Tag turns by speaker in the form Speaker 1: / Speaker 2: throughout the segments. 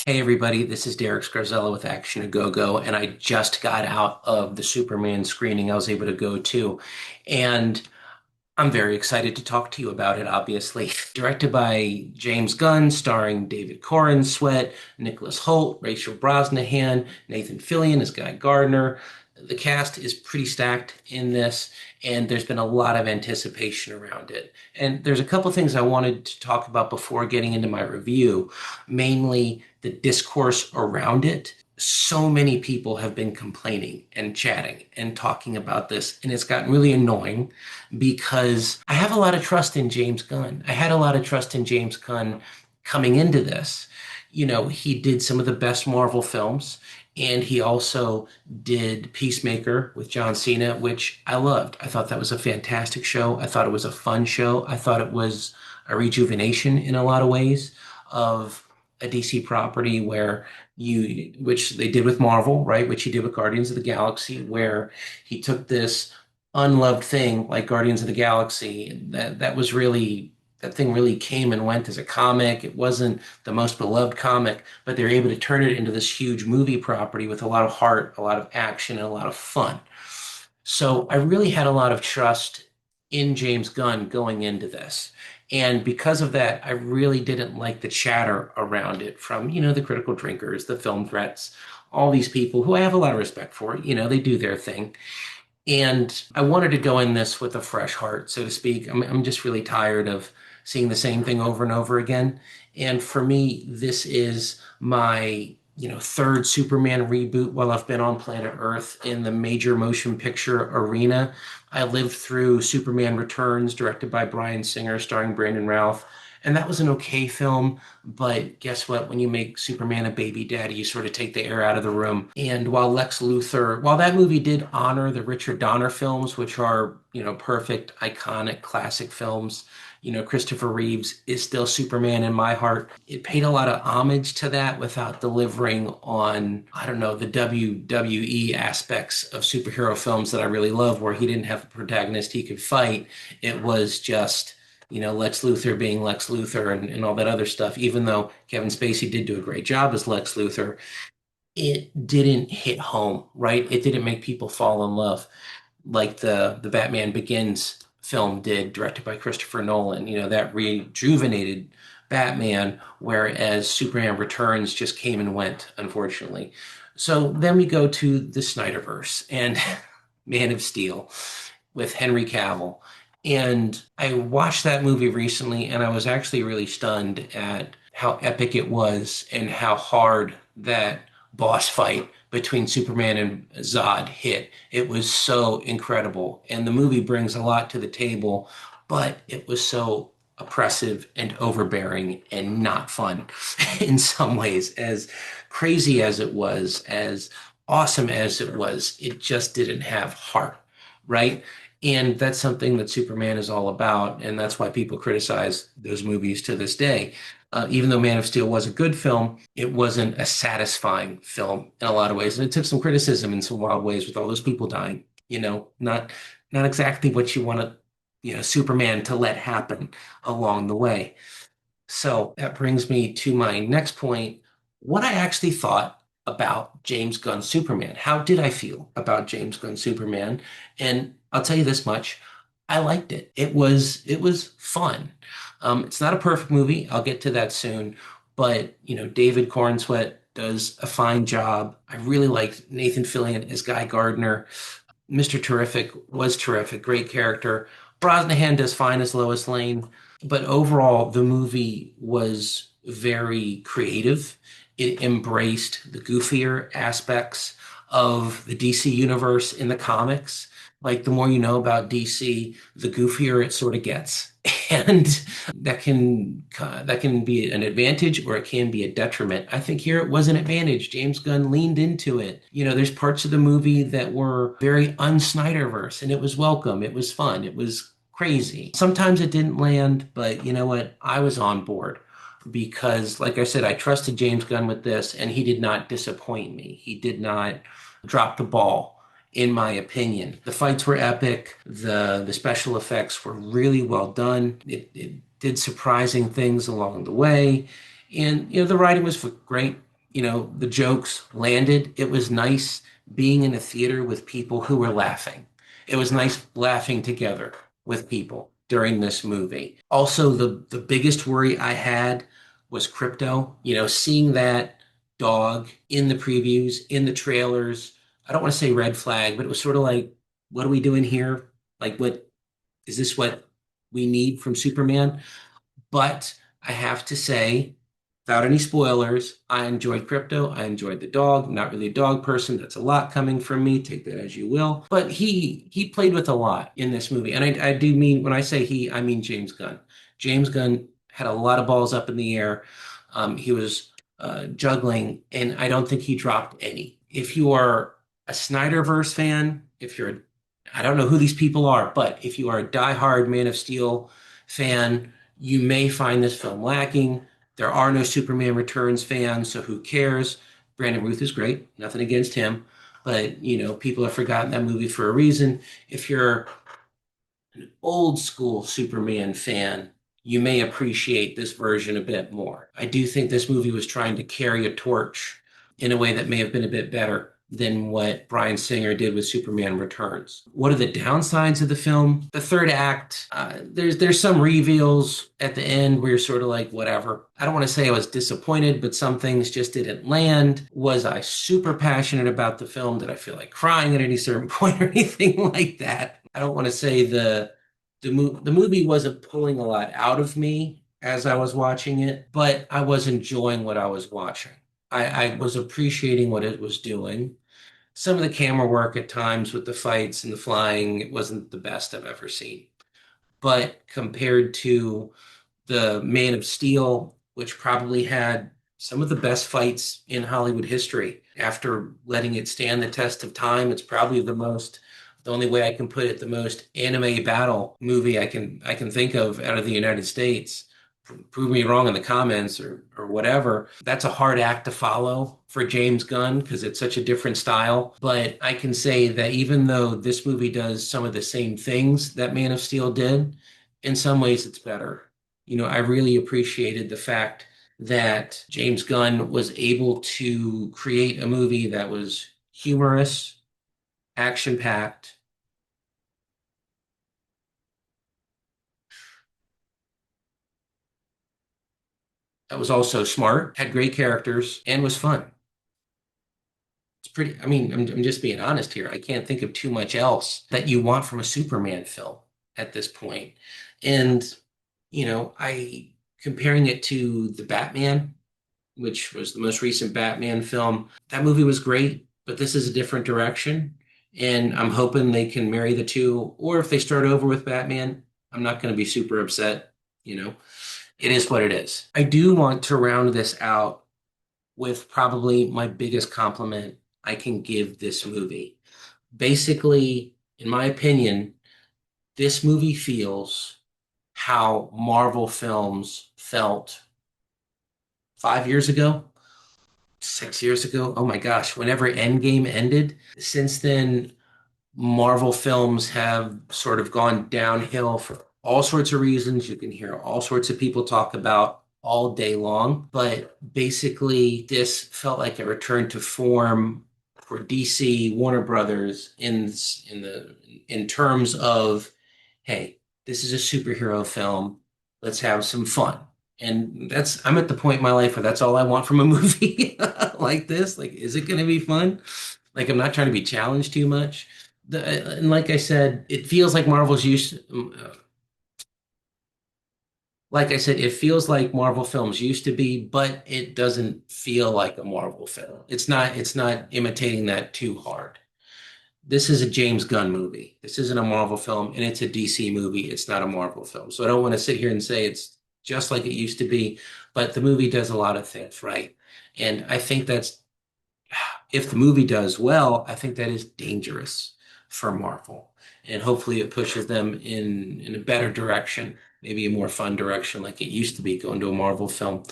Speaker 1: Hey everybody, this is Derek Scarzella with Action A Go Go, and I just got out of the Superman screening I was able to go to, and I'm very excited to talk to you about it, obviously. Directed by James Gunn, starring David Corenswet, Nicholas Hoult, Rachel Brosnahan, Nathan Fillion as Guy Gardner. The cast is pretty stacked in this, and there's been a lot of anticipation around it. And there's a couple things I wanted to talk about before getting into my review, mainly the discourse around it. So many people have been complaining and chatting and talking about this, and it's gotten really annoying because I have a lot of trust in James Gunn. I had a lot of trust in James Gunn coming into this. He did some of the best Marvel films, and he also did Peacemaker with John Cena, which I loved. I thought that was a fantastic show. I thought it was a fun show. I thought it was a rejuvenation in a lot of ways of a DC property which they did with Marvel, right? Which he did with Guardians of the Galaxy, where he took this unloved thing like Guardians of the Galaxy. That thing really came and went as a comic. It wasn't the most beloved comic, but they were able to turn it into this huge movie property with a lot of heart, a lot of action, and a lot of fun. So I really had a lot of trust in James Gunn going into this. And because of that, I really didn't like the chatter around it from, the critical drinkers, the film threats, all these people who I have a lot of respect for. They do their thing. And I wanted to go in this with a fresh heart, so to speak. I'm just really tired of seeing the same thing over and over again. And for me, this is my, third Superman reboot while I've been on planet Earth in the major motion picture arena. I lived through Superman Returns, directed by Bryan Singer, starring Brandon Routh. And that was an okay film, but guess what? When you make Superman a baby daddy, you sort of take the air out of the room. And while that movie did honor the Richard Donner films, which are, perfect, iconic, classic films, Christopher Reeves is still Superman in my heart. It paid a lot of homage to that without delivering on, I don't know, the WWE aspects of superhero films that I really love, where he didn't have a protagonist he could fight. It was just Lex Luthor being Lex Luthor and all that other stuff. Even though Kevin Spacey did do a great job as Lex Luthor, it didn't hit home, right? It didn't make people fall in love like the Batman Begins film did, directed by Christopher Nolan. That rejuvenated Batman, whereas Superman Returns just came and went, unfortunately. So then we go to the Snyderverse and Man of Steel with Henry Cavill. And I watched that movie recently, and I was actually really stunned at how epic it was and how hard that boss fight between Superman and Zod hit. It was so incredible. And the movie brings a lot to the table, but it was so oppressive and overbearing and not fun in some ways. As crazy as it was, as awesome as it was, it just didn't have heart, right? And that's something that Superman is all about. And that's why people criticize those movies to this day. Even though Man of Steel was a good film, it wasn't a satisfying film in a lot of ways. And it took some criticism in some wild ways with all those people dying. Not exactly what you want Superman to let happen along the way. So that brings me to my next point, what I actually thought about James Gunn Superman. How did I feel about James Gunn Superman? And I'll tell you this much, I liked it. It was fun. It's not a perfect movie. I'll get to that soon. But, David Cornsweet does a fine job. I really liked Nathan Fillion as Guy Gardner. Mr. Terrific was terrific, great character. Brosnahan does fine as Lois Lane, but overall, the movie was very creative. It embraced the goofier aspects of the DC universe in the comics. Like the more you know about DC, the goofier it sort of gets. And that can be an advantage or it can be a detriment. I think here it was an advantage. James Gunn leaned into it. There's parts of the movie that were very un-Snyderverse, and it was welcome. It was fun. It was crazy. Sometimes it didn't land, but you know what? I was on board because, like I said, I trusted James Gunn with this, and he did not disappoint me. He did not drop the ball, in my opinion. The fights were epic. The special effects were really well done. It did surprising things along the way. And, the writing was great. The jokes landed. It was nice being in a theater with people who were laughing. It was nice laughing together with people during this movie. Also, the biggest worry I had was crypto. Seeing that dog in the previews, in the trailers. I don't want to say red flag, but it was sort of like, what are we doing here? Like, what is this what we need from Superman? But I have to say, without any spoilers, I enjoyed Crypto. I enjoyed the dog. Not really a dog person. That's a lot coming from me. Take that as you will. But he played with a lot in this movie. And I do mean, when I say he, I mean James Gunn. James Gunn had a lot of balls up in the air. He was juggling, and I don't think he dropped any. If you are a Snyderverse fan, I don't know who these people are, but if you are a diehard Man of Steel fan, you may find this film lacking. There are no Superman Returns fans, so who cares? Brandon Ruth is great, nothing against him, but people have forgotten that movie for a reason. If you're old school Superman fan, you may appreciate this version a bit more. I do think this movie was trying to carry a torch in a way that may have been a bit better than what Bryan Singer did with Superman Returns. What are the downsides of the film? The third act, there's some reveals at the end where you're sort of like, whatever. I don't want to say I was disappointed, but some things just didn't land. Was I super passionate about the film? Did I feel like crying at any certain point or anything like that? I don't want to say the movie wasn't pulling a lot out of me as I was watching it, but I was enjoying what I was watching. I was appreciating what it was doing. Some of the camera work at times with the fights and the flying, it wasn't the best I've ever seen. But compared to the Man of Steel, which probably had some of the best fights in Hollywood history. After letting it stand the test of time, it's probably the only way I can put it, the most anime battle movie I can think of out of the United States. Prove me wrong in the comments or whatever. That's a hard act to follow for James Gunn because it's such a different style. But I can say that even though this movie does some of the same things that Man of Steel did, in some ways it's better. I really appreciated the fact that James Gunn was able to create a movie that was humorous, action packed, that was also smart, had great characters, and was fun. It's pretty, I mean, I'm just being honest here. I can't think of too much else that you want from a Superman film at this point. And, comparing it to the Batman, which was the most recent Batman film. That movie was great, but this is a different direction. And I'm hoping they can marry the two. Or if they start over with Batman, I'm not going to be super upset. You know, it is what it is. I do want to round this out with probably my biggest compliment I can give this movie. Basically, in my opinion, this movie feels how Marvel films felt 5 years ago, 6 years ago. Oh my gosh, whenever Endgame ended. Since then, Marvel films have sort of gone downhill for all sorts of reasons. You can hear all sorts of people talk about all day long. But basically, this felt like a return to form for DC, Warner Brothers in terms of, hey, this is a superhero film. Let's have some fun. And I'm at the point in my life where that's all I want from a movie like this. Like, is it going to be fun? Like, I'm not trying to be challenged too much. And like I said, it feels like like I said, it feels like Marvel films used to be, but it doesn't feel like a Marvel film. It's not imitating that too hard. This is a James Gunn movie. This isn't a Marvel film, and it's a DC movie. It's not a Marvel film. So I don't want to sit here and say it's just like it used to be, but the movie does a lot of things right. And I think that's if the movie does well, I think that is dangerous for Marvel. And hopefully it pushes them in a better direction, maybe a more fun direction like it used to be going to a Marvel film.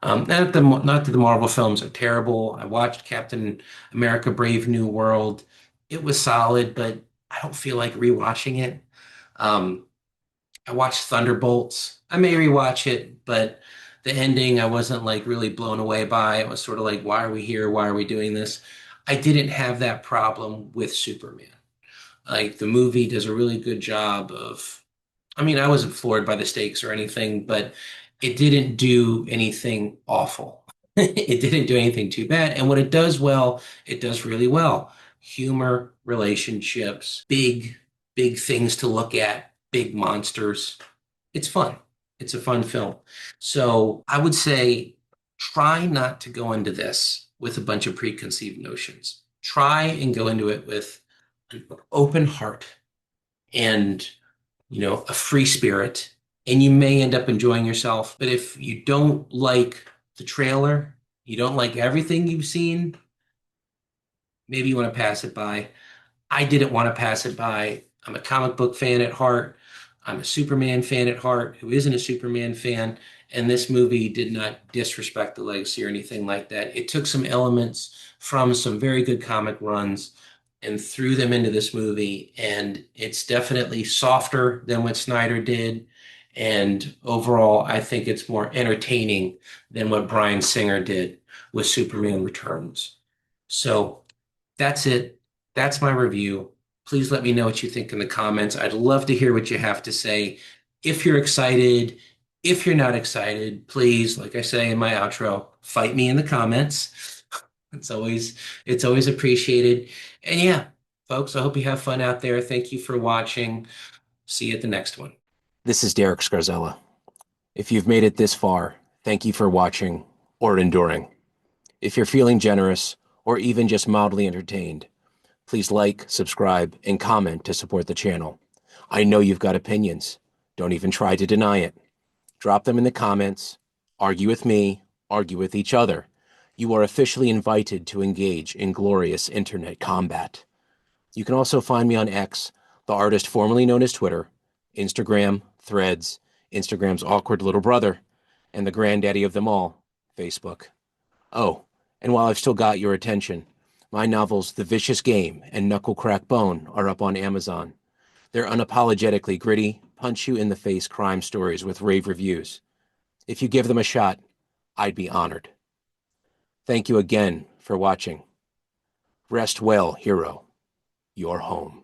Speaker 1: Not that the Marvel films are terrible. I watched Captain America Brave New World. It was solid, but I don't feel like rewatching it. Um, I watched Thunderbolts. I may rewatch it, but The ending, I wasn't like really blown away by. It was sort of like, why are we here? Why are we doing this? I didn't have that problem with Superman. Like the movie does a really good job of, I mean, I wasn't floored by the stakes or anything, but it didn't do anything awful. It didn't do anything too bad. And what it does well, it does really well. Humor, relationships, big things to look at, big monsters. It's fun. It's a fun film. So I would say try not to go into this with a bunch of preconceived notions. Try and go into it with an open heart and a free spirit, and you may end up enjoying yourself. But if you don't like the trailer, you don't like everything you've seen, maybe you want to pass it by. I didn't want to pass it by. I'm a comic book fan at heart. I'm a Superman fan at heart who isn't a Superman fan. And this movie did not disrespect the legacy or anything like that. It took some elements from some very good comic runs and threw them into this movie. And it's definitely softer than what Snyder did. And overall, I think it's more entertaining than what Bryan Singer did with Superman Returns. So that's it. That's my review. Please let me know what you think in the comments. I'd love to hear what you have to say. If you're excited, if you're not excited, please, like I say in my outro, fight me in the comments. It's always appreciated. And yeah, folks, I hope you have fun out there. Thank you for watching. See you at the next one.
Speaker 2: This is Derek Scarzella. If you've made it this far, thank you for watching or enduring. If you're feeling generous or even just mildly entertained, please like, subscribe, and comment to support the channel. I know you've got opinions. Don't even try to deny it. Drop them in the comments. Argue with me. Argue with each other. You are officially invited to engage in glorious internet combat. You can also find me on X, the artist formerly known as Twitter, Instagram, Threads, Instagram's awkward little brother, and the granddaddy of them all, Facebook. Oh, and while I've still got your attention, my novels The Vicious Game and Knuckle Crack Bone are up on Amazon. They're unapologetically gritty, punch-you-in-the-face crime stories with rave reviews. If you give them a shot, I'd be honored. Thank you again for watching. Rest well, hero. You're home.